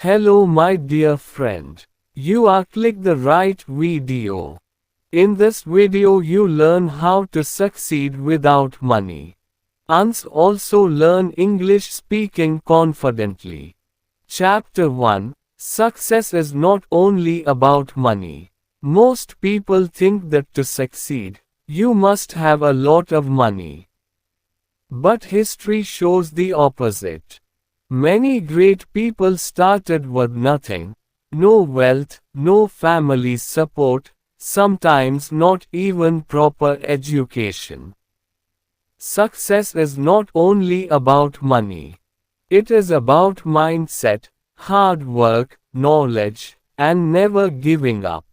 Hello my dear friend. You are click the right video. In this video you learn how to succeed without money. And also learn English speaking confidently. Chapter 1. Success is not only about money. Most people think that to succeed, you must have a lot of money. But history shows the opposite. Many great people started with nothing, no wealth, no family support, sometimes not even proper education. Success is not only about money. It is about mindset, hard work, knowledge, and never giving up.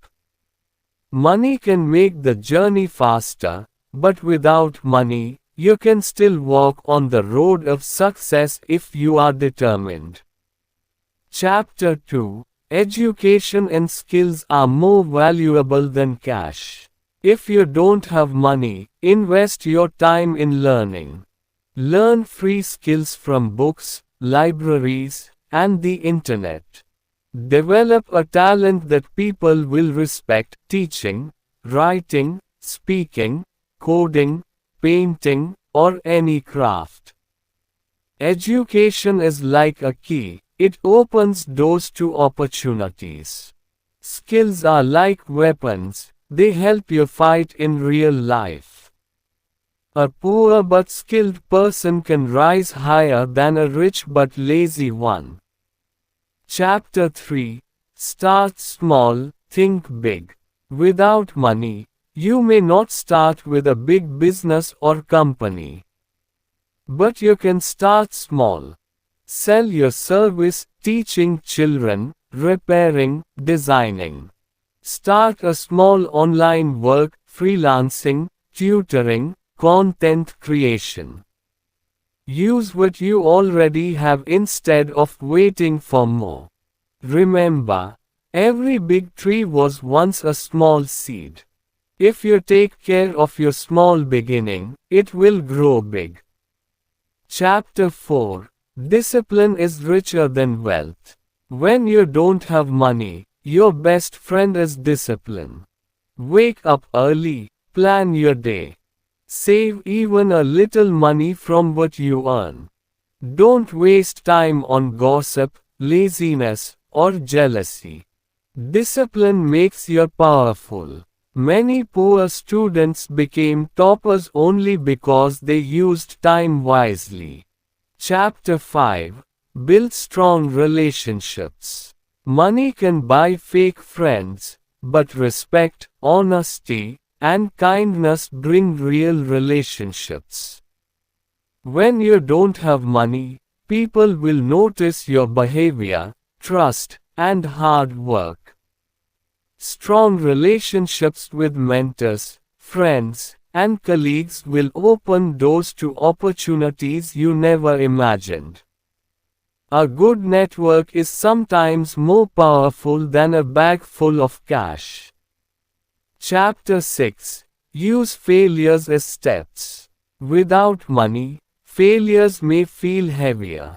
Money can make the journey faster, but without money, you can still walk on the road of success if you are determined. Chapter 2. Education and skills are more valuable than cash. If you don't have money, invest your time in learning. Learn free skills from books, libraries, and the internet. Develop a talent that people will respect: teaching, writing, speaking, coding, painting, or any craft. Education is like a key, it opens doors to opportunities. Skills are like weapons, they help you fight in real life. A poor but skilled person can rise higher than a rich but lazy one. Chapter 3. Start small, think big. Without money, you may not start with a big business or company. But you can start small. Sell your service, teaching children, repairing, designing. Start a small online work, freelancing, tutoring, content creation. Use what you already have instead of waiting for more. Remember, every big tree was once a small seed. If you take care of your small beginning, it will grow big. Chapter 4. Discipline is richer than wealth. When you don't have money, your best friend is discipline. Wake up early, plan your day. Save even a little money from what you earn. Don't waste time on gossip, laziness, or jealousy. Discipline makes you powerful. Many poor students became toppers only because they used time wisely. Chapter 5. Build strong relationships. Money can buy fake friends, but respect, honesty, and kindness bring real relationships. When you don't have money, people will notice your behavior, trust, and hard work. Strong relationships with mentors, friends, and colleagues will open doors to opportunities you never imagined. A good network is sometimes more powerful than a bag full of cash. Chapter 6. Use failures as steps. Without money, failures may feel heavier.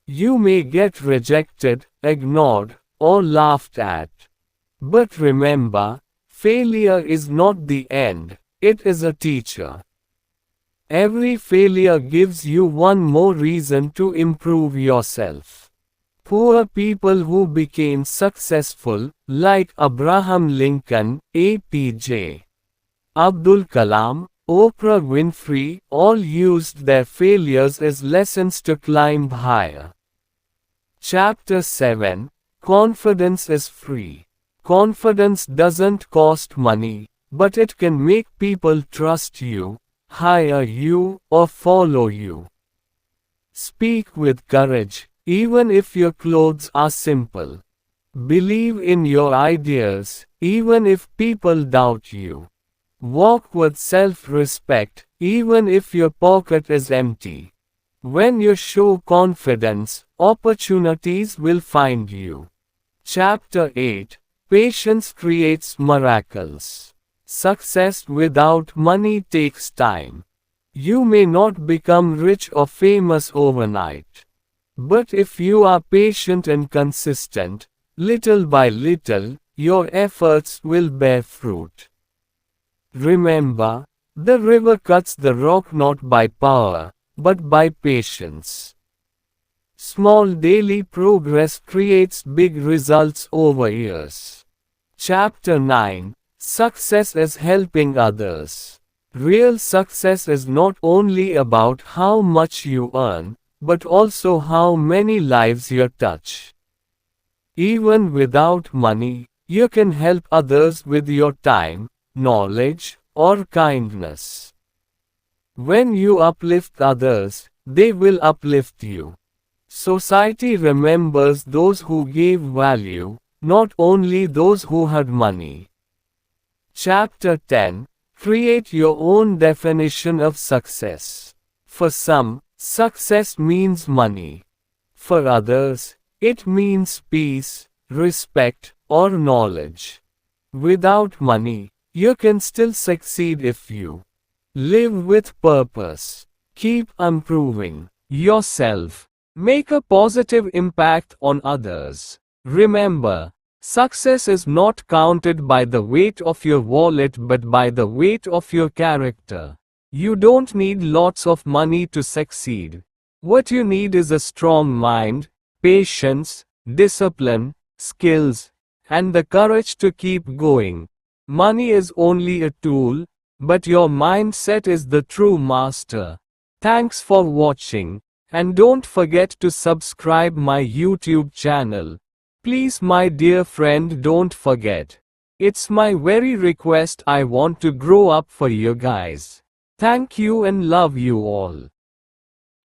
You may get rejected, ignored, or laughed at. But remember, failure is not the end, it is a teacher. Every failure gives you one more reason to improve yourself. Poor people who became successful, like Abraham Lincoln, APJ Abdul Kalam, Oprah Winfrey, all used their failures as lessons to climb higher. Chapter 7. Confidence is free. Confidence doesn't cost money, but it can make people trust you, hire you, or follow you. Speak with courage, even if your clothes are simple. Believe in your ideas, even if people doubt you. Walk with self-respect, even if your pocket is empty. When you show confidence, opportunities will find you. Chapter 8. Patience creates miracles. Success without money takes time. You may not become rich or famous overnight. But if you are patient and consistent, little by little, your efforts will bear fruit. Remember, the river cuts the rock not by power, but by patience. Small daily progress creates big results over years. Chapter 9: Success is helping others. Real success is not only about how much you earn, but also how many lives you touch. Even without money, you can help others with your time, knowledge, or kindness. When you uplift others, they will uplift you. Society remembers those who gave value, not only those who had money. Chapter 10: Create your own definition of success. For some, success means money. For others, it means peace, respect, or knowledge. Without money, you can still succeed if you live with purpose, keep improving yourself, make a positive impact on others. Remember, success is not counted by the weight of your wallet but by the weight of your character. You don't need lots of money to succeed. What you need is a strong mind, patience, discipline, skills, and the courage to keep going. Money is only a tool, but your mindset is the true master. Thanks for watching, and don't forget to subscribe my YouTube channel. Please my dear friend, don't forget. It's my very request. I want to grow up for you guys. Thank you and love you all.